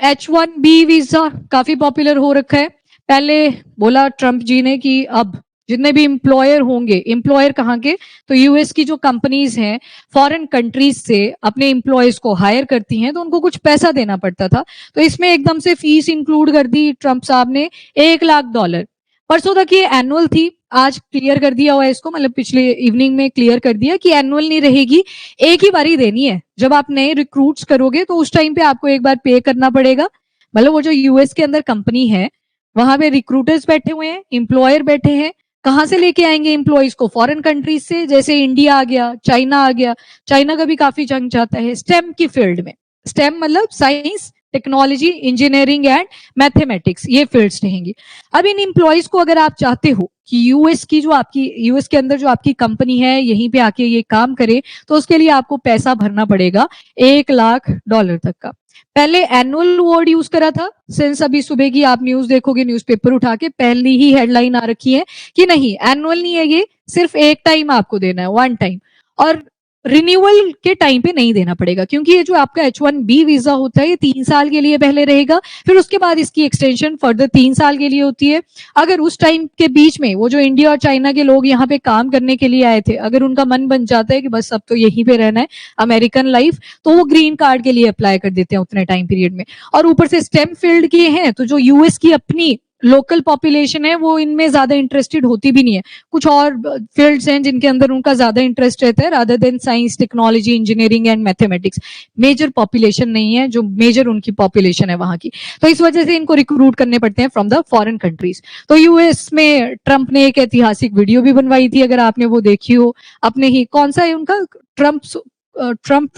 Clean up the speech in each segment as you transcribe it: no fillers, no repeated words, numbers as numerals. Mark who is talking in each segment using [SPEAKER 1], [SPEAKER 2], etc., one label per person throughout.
[SPEAKER 1] H1B visa काफी popular हो रखा है। पहले बोला ट्रम्प जी ने कि अब जितने भी एम्प्लॉयर होंगे, एम्प्लॉयर कहाँ के, तो यूएस की जो कंपनीज हैं फॉरेन कंट्रीज से अपने एम्प्लॉयज को हायर करती हैं, तो उनको कुछ पैसा देना पड़ता था। तो इसमें एकदम से फीस इंक्लूड कर दी ट्रम्प साहब ने, $1 लाख। परसों तक ये एनुअल थी, आज क्लियर कर दिया हुआ है इसको, मतलब पिछले इवनिंग में क्लियर कर दिया कि एनुअल नहीं रहेगी, एक ही बारी देनी है। जब आप नए रिक्रूट्स करोगे तो उस टाइम पे आपको एक बार पे करना पड़ेगा। मतलब वो जो यूएस के अंदर कंपनी है, वहां पे रिक्रूटर्स बैठे हुए हैं, एम्प्लॉयर बैठे हैं, कहाँ से लेके आएंगे एम्प्लॉयज को? फॉरेन कंट्रीज से, जैसे इंडिया आ गया, चाइना आ गया। चाइना का भी काफी जंग जाता है स्टेम की फील्ड में। स्टेम मतलब science, technology, engineering and mathematics, ये फील्ड्स रहेंगी। अब इन एम्प्लॉयज को अगर आप चाहते हो कि यूएस के अंदर जो आपकी कंपनी है यहीं पे आके ये काम करे, तो उसके लिए आपको पैसा भरना पड़ेगा $1 लाख तक का। पहले एनुअल वर्ड यूज करा था, सिंस अभी सुबह की आप न्यूज देखोगे, न्यूज़पेपर उठा के पहली ही हेडलाइन आ रखी है कि नहीं एनुअल नहीं है, ये सिर्फ एक टाइम आपको देना है, वन टाइम। और रिन्यूअल के टाइम पे नहीं देना पड़ेगा, क्योंकि ये जो आपका H1B वीजा होता है ये 3 साल के लिए पहले रहेगा, फिर उसके बाद इसकी एक्सटेंशन फर्दर 3 साल के लिए होती है। अगर उस टाइम के बीच में वो जो इंडिया और चाइना के लोग यहाँ पे काम करने के लिए आए थे, अगर उनका मन बन जाता है कि बस अब तो यहीं पे रहना है, अमेरिकन लाइफ, तो वो ग्रीन कार्ड के लिए अप्लाई कर देते हैं उतने टाइम पीरियड में। और ऊपर से स्टेम फील्ड के हैं, तो जो यूएस की अपनी लोकल पॉपुलेशन है वो इनमें ज्यादा इंटरेस्टेड होती भी नहीं है। कुछ और फील्ड्स हैं जिनके अंदर उनका ज्यादा इंटरेस्ट रहता है, rather than science, technology, engineering and mathematics. Major population नहीं है जो मेजर उनकी पॉपुलेशन है वहां की, तो इस वजह से इनको रिक्रूट करने पड़ते हैं फ्रॉम द फॉरेन कंट्रीज। तो यूएस में ट्रंप ने एक ऐतिहासिक वीडियो भी बनवाई थी, अगर आपने वो देखी हो। अपने ही कौन सा है उनका, ट्रंप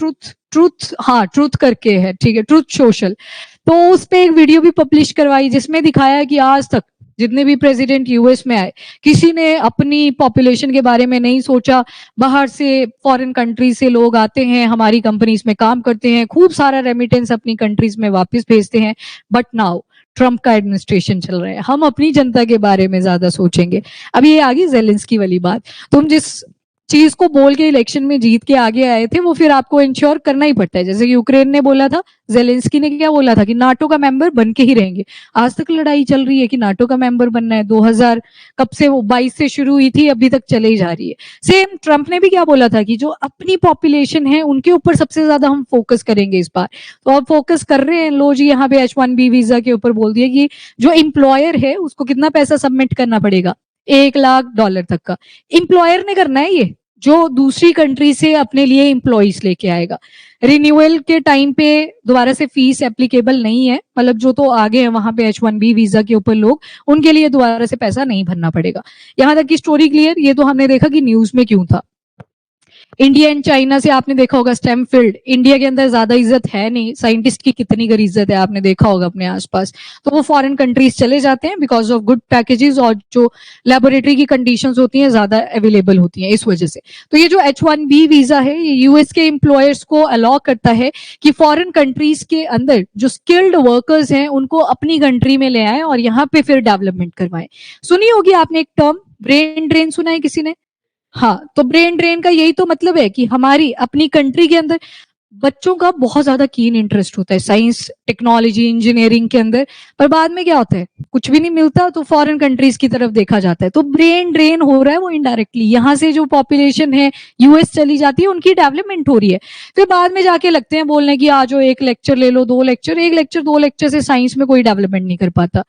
[SPEAKER 1] ट्रूथ करके है, ठीक है, ट्रूथ सोशल। तो उस पे एक वीडियो भी पब्लिश करवाई जिसमें दिखाया कि आज तक जितने भी प्रेसिडेंट यूएस में आए, किसी ने अपनी पॉपुलेशन के बारे में नहीं सोचा। बाहर से फॉरेन कंट्रीज से लोग आते हैं, हमारी कंपनीज में काम करते हैं, खूब सारा रेमिटेंस अपनी कंट्रीज में वापस भेजते हैं। बट नाउ ट्रंप का एडमिनिस्ट्रेशन चल रहा है, हम अपनी जनता के बारे में ज्यादा सोचेंगे। अब ये आ गई जेलेंस्की वाली बात। तुम जिस चीज को बोल के इलेक्शन में जीत के आगे आए थे, वो फिर आपको इंश्योर करना ही पड़ता है। जैसे यूक्रेन ने बोला था, जेलेंस्की ने क्या बोला था कि नाटो का मेंबर बन के ही रहेंगे। आज तक लड़ाई चल रही है कि नाटो का मेंबर बनना है। 2000 कब से, वो 22 से शुरू हुई थी, अभी तक चले ही जा रही है। सेम ट्रंप ने भी क्या बोला था कि जो अपनी पॉपुलेशन है उनके ऊपर सबसे ज्यादा हम फोकस करेंगे इस बार। तो अब फोकस कर रहे हैं। लो जी, यहाँ पे H1B वीजा के ऊपर बोल दिया कि जो एम्प्लॉयर है उसको कितना पैसा सबमिट करना पड़ेगा, $1 लाख तक का। एम्प्लॉयर ने करना है ये, जो दूसरी कंट्री से अपने लिए एम्प्लॉइज लेके आएगा। रिन्यूअल के टाइम पे दोबारा से फीस एप्लीकेबल नहीं है, मतलब जो तो आगे है वहां पे H1B वीजा के ऊपर लोग, उनके लिए दोबारा से पैसा नहीं भरना पड़ेगा। यहां तक की स्टोरी क्लियर। ये तो हमने देखा कि न्यूज में क्यों था। इंडिया एंड चाइना से आपने देखा होगा स्टेम फील्ड, इंडिया के अंदर ज्यादा इज्जत है नहीं, साइंटिस्ट की कितनी गरी इज्जत है आपने देखा होगा अपने आसपास। तो वो फॉरेन कंट्रीज चले जाते हैं बिकॉज ऑफ गुड पैकेजेस, और जो लेबोरेटरी की कंडीशंस होती हैं ज्यादा अवेलेबल होती हैं इस वजह से। तो ये जो H1B वीजा है ये यूएस के एम्प्लॉयर्स को अलाउ करता है कि फॉरेन कंट्रीज के अंदर जो स्किल्ड वर्कर्स हैं उनको अपनी कंट्री में ले आए और यहाँ पे फिर डेवलपमेंट करवाएं। सुनी होगी आपने एक टर्म, ब्रेन ड्रेन, सुना है किसी ने? हाँ, तो ब्रेन ड्रेन का यही तो मतलब है कि हमारी अपनी कंट्री के अंदर बच्चों का बहुत ज्यादा कीन इंटरेस्ट होता है साइंस, टेक्नोलॉजी, इंजीनियरिंग के अंदर, पर बाद में क्या होता है, कुछ भी नहीं मिलता तो फॉरेन कंट्रीज की तरफ देखा जाता है। तो ब्रेन ड्रेन हो रहा है वो इनडायरेक्टली, यहाँ से जो पॉपुलेशन है यूएस चली जाती है, उनकी डेवलपमेंट हो रही है। फिर बाद में जाके लगते हैं बोलने की आज 1 लेक्चर ले लो, 2 लेक्चर, 1 लेक्चर 2 लेक्चर से साइंस में कोई डेवलपमेंट नहीं कर पाता।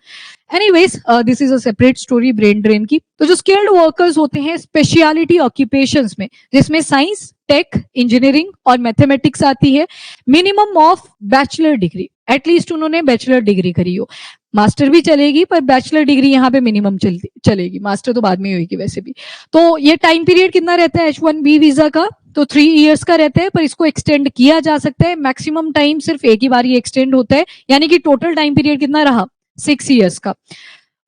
[SPEAKER 1] Anyways, this is a separate story brain drain की। तो जो स्किल्ड वर्कर्स होते हैं स्पेशलिटी ऑक्यूपेशंस में, जिसमें साइंस, टेक, इंजीनियरिंग और मैथमेटिक्स आती है, minimum of bachelor degree, at least उन्होंने बैचलर डिग्री करी हो। मास्टर भी चलेगी पर बैचलर डिग्री यहाँ पे मिनिमम चलेगी, मास्टर तो बाद में होगी वैसे भी। तो ये टाइम पीरियड कितना रहता है H1B वीजा का, तो 3 इयर्स का रहता है, पर इसको एक्सटेंड किया जा सकता है। मैक्सिमम टाइम सिर्फ एक ही बार ये एक्सटेंड होता है, यानी कि टोटल टाइम पीरियड कितना रहा, 6 इयर्स का।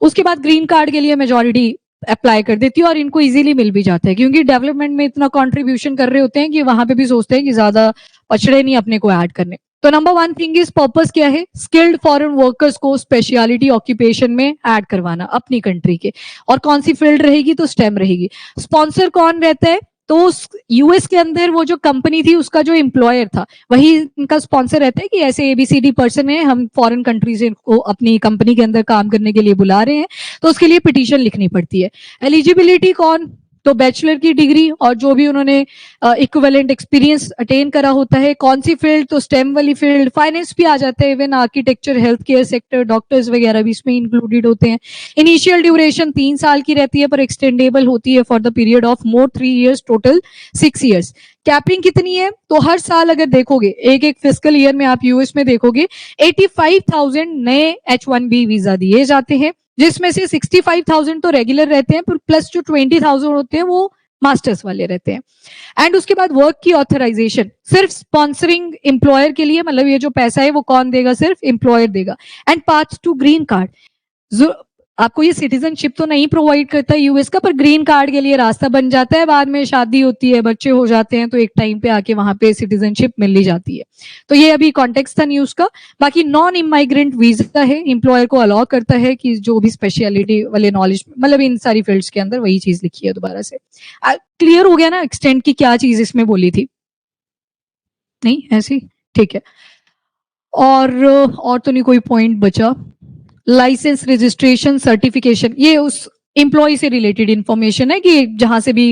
[SPEAKER 1] उसके बाद ग्रीन कार्ड के लिए मेजॉरिटी अप्लाई कर देती है और इनको इजीली मिल भी जाता है, क्योंकि डेवलपमेंट में इतना कंट्रीब्यूशन कर रहे होते हैं कि वहां पे भी सोचते हैं कि ज्यादा पछड़े नहीं अपने को ऐड करने। तो नंबर 1 थिंग इज पर्पस क्या है, स्किल्ड फॉरेन वर्कर्स को स्पेशलिटी ऑक्यूपेशन में ऐड करवाना अपनी कंट्री के। और कौन सी फील्ड रहेगी, तो स्टेम रहेगी। स्पॉन्सर कौन रहता है, तो यूएस के अंदर वो जो कंपनी थी उसका जो एम्प्लॉयर था वही इनका स्पॉन्सर रहता है कि ऐसे एबीसीडी पर्सन है, हम फॉरेन कंट्री से इनको अपनी कंपनी के अंदर काम करने के लिए बुला रहे हैं, तो उसके लिए पिटीशन लिखनी पड़ती है। एलिजिबिलिटी कौन, तो बैचलर की डिग्री और जो भी उन्होंने इक्विवेलेंट एक्सपीरियंस अटेन करा होता है। कौन सी फील्ड, तो स्टेम वाली फील्ड, फाइनेंस भी आ जाता है, even architecture, health care sector, doctors वगैरह भी इसमें इंक्लूडेड होते हैं। इनिशियल ड्यूरेशन 3 साल की रहती है पर एक्सटेंडेबल होती है for the period of more 3 years, total 6 years। Capping कितनी है, तो हर साल अगर देखोगे एक एक फिस्कल ईयर में आप यूएस में देखोगे 85,000 नए H1B वीजा दिए जाते हैं, जिसमें से 65,000 तो रेगुलर रहते हैं, पर प्लस जो 20,000 होते हैं वो मास्टर्स वाले रहते हैं। एंड उसके बाद वर्क की ऑथराइजेशन सिर्फ स्पॉन्सरिंग एम्प्लॉयर के लिए, मतलब ये जो पैसा है वो कौन देगा, सिर्फ एम्प्लॉयर देगा। And path to green card, आपको ये सिटीजनशिप तो नहीं प्रोवाइड करता यूएस का, पर ग्रीन कार्ड के लिए रास्ता बन जाता है। बाद में शादी होती है, बच्चे हो जाते हैं, तो एक टाइम पे आके वहां पे सिटीजनशिप मिल ही जाती है। तो ये अभी कॉन्टेक्स्ट था न्यूज का। बाकी नॉन इमाइग्रेंट वीजा है, एम्प्लॉयर को अलाउ करता है कि जो भी स्पेशलिटी वाले नॉलेज, मतलब इन सारी फील्ड्स के अंदर वही चीज लिखी है। दोबारा से क्लियर हो गया ना एक्सटेंड की क्या चीज इसमें बोली थी? नहीं ऐसी, ठीक है। और तो नहीं कोई पॉइंट बचा। लाइसेंस, रजिस्ट्रेशन, सर्टिफिकेशन, ये उस एम्प्लॉय से रिलेटेड इंफॉर्मेशन है कि जहां से भी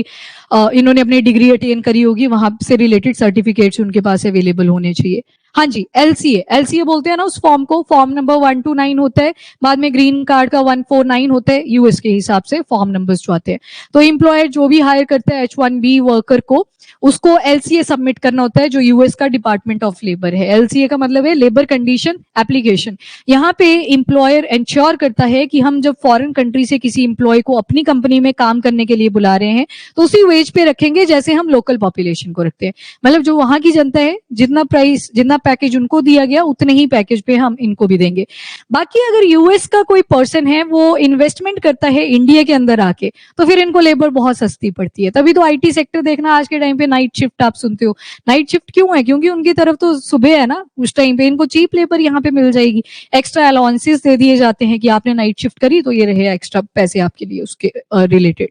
[SPEAKER 1] इन्होंने अपनी डिग्री अटेन करी होगी वहां से रिलेटेड सर्टिफिकेट्स उनके पास अवेलेबल होने चाहिए। हाँ जी, एलसीए बोलते हैं ना उस फॉर्म को, फॉर्म नंबर 129 होता है, बाद में ग्रीन कार्ड का 149 होता है, यूएस के हिसाब से फॉर्म नंबर्स जो आते हैं। तो एम्प्लॉयर जो भी हायर करता है H1B वर्कर को, उसको एलसीए सबमिट करना होता है, जो यूएस का डिपार्टमेंट ऑफ लेबर है। एलसीए का मतलब है लेबर कंडीशन एप्लीकेशन। यहाँ पे एम्प्लॉयर इंश्योर करता है कि हम जब फॉरेन कंट्री से किसी एम्प्लॉय को अपनी कंपनी में काम करने के लिए बुला रहे हैं तो उसी वेज पे रखेंगे जैसे हम लोकल पॉपुलेशन को रखते हैं। मतलब जो वहां की जनता है, जितना प्राइस, जितना पैकेज उनको दिया गया उतने ही पैकेज पे हम इनको भी देंगे। बाकी अगर यूएस का कोई पर्सन है वो इन्वेस्टमेंट करता है इंडिया के अंदर आके, तो फिर इनको लेबर बहुत सस्ती पड़ती है। तभी तो आईटी सेक्टर देखना आज के टाइम पे नाइट शिफ्ट आप सुनते हो। नाइट शिफ्ट क्यों है? क्योंकि उनकी तरफ तो सुबह है ना, उस टाइम पे इनको चीप लेबर यहाँ पे मिल जाएगी। एक्स्ट्रा अलाउंसेस दे दिए जाते हैं कि आपने नाइट शिफ्ट करी तो ये रहे एक्स्ट्रा पैसे आपके लिए उसके रिलेटेड।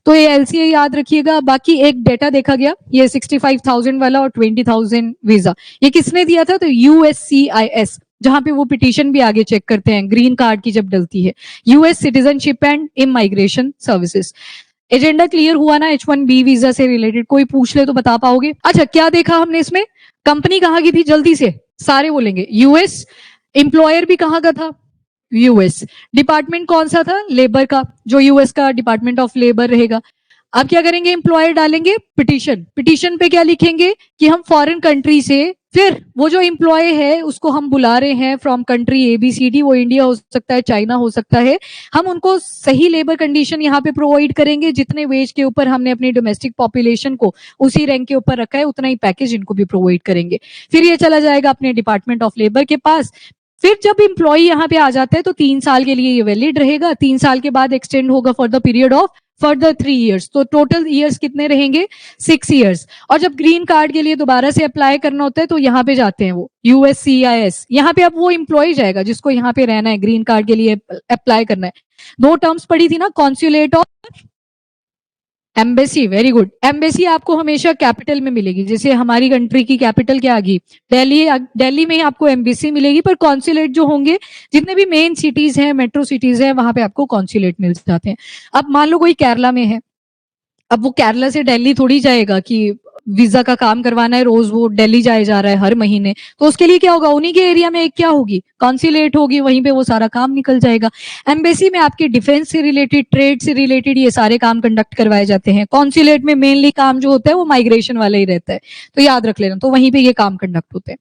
[SPEAKER 1] तो ये एलसीए याद रखिएगा। बाकी एक डेटा देखा गया, ये 65,000 वाला और 20,000 वीजा, ये किसने दिया था? तो USCIS, जहां पे वो पिटीशन भी आगे चेक करते हैं ग्रीन कार्ड की जब डलती है, US citizenship and immigration services. Agenda clear हुआ ना H1B वीजा से रिलेटेड? कोई पूछ ले तो बता पाओगे? अच्छा, क्या देखा हमने इसमें? कंपनी कहाँ की थी? जल्दी से सारे बोलेंगे। यूएस। एम्प्लॉयर भी कहाँ का था? यूएस। डिपार्टमेंट कौन सा था? लेबर का, जो यूएस का डिपार्टमेंट ऑफ लेबर रहेगा। अब क्या करेंगे? एम्प्लॉयर डालेंगे पिटीशन। पिटीशन पे क्या लिखेंगे कि हम फॉरेन कंट्री से, फिर वो जो एम्प्लॉय है उसको हम बुला रहे हैं फ्रॉम कंट्री ABCD, वो इंडिया हो सकता है, चाइना हो सकता है, हम उनको सही लेबर कंडीशन यहाँ पे प्रोवाइड करेंगे, जितने वेज के ऊपर हमने अपनी डोमेस्टिक पॉपुलेशन को उसी रैंक के ऊपर रखा है उतना ही पैकेज इनको भी प्रोवाइड करेंगे। फिर ये चला जाएगा अपने डिपार्टमेंट ऑफ लेबर के पास। फिर जब एम्प्लॉय यहाँ पे आ जाता है तो 3 साल के लिए ये वैलिड रहेगा। 3 साल के बाद एक्सटेंड होगा for the period of further 3 years। तो टोटल ईयर्स कितने रहेंगे? 6 years। और जब ग्रीन कार्ड के लिए दोबारा से अप्लाई करना होता है तो यहाँ पे जाते हैं वो USCIS। यहाँ पे अब वो एम्प्लॉय जाएगा जिसको यहाँ पे रहना है, ग्रीन कार्ड के लिए अप्लाई करना है। 2 टर्म्स पढ़ी थी ना, कॉन्सुलेट और एम्बेसी। Very good. एम्बेसी आपको हमेशा कैपिटल में मिलेगी, जैसे हमारी कंट्री की कैपिटल क्या आ गई? दिल्ली। दिल्ली में ही आपको एम्बेसी मिलेगी, पर कॉन्सुलेट जो होंगे जितने भी मेन सिटीज हैं, मेट्रो सिटीज हैं, वहां पे आपको कॉन्सुलेट मिल जाते हैं। अब मान लो कोई केरला में है, अब वो केरला से दिल्ली थोड़ी जाएगा कि वीजा का काम करवाना है, रोज वो दिल्ली जाए जा रहा है हर महीने, तो उसके लिए क्या होगा? उन्हीं के एरिया में एक क्या होगी? कॉन्सुलेट होगी, वहीं पे वो सारा काम निकल जाएगा। एम्बेसी में आपके डिफेंस से रिलेटेड, ट्रेड से रिलेटेड ये सारे काम कंडक्ट करवाए जाते हैं। कॉन्सुलेट में मेनली काम जो होता है वो माइग्रेशन वाला ही रहता है, तो याद रख लेना। तो वहीं पे ये काम कंडक्ट होते हैं।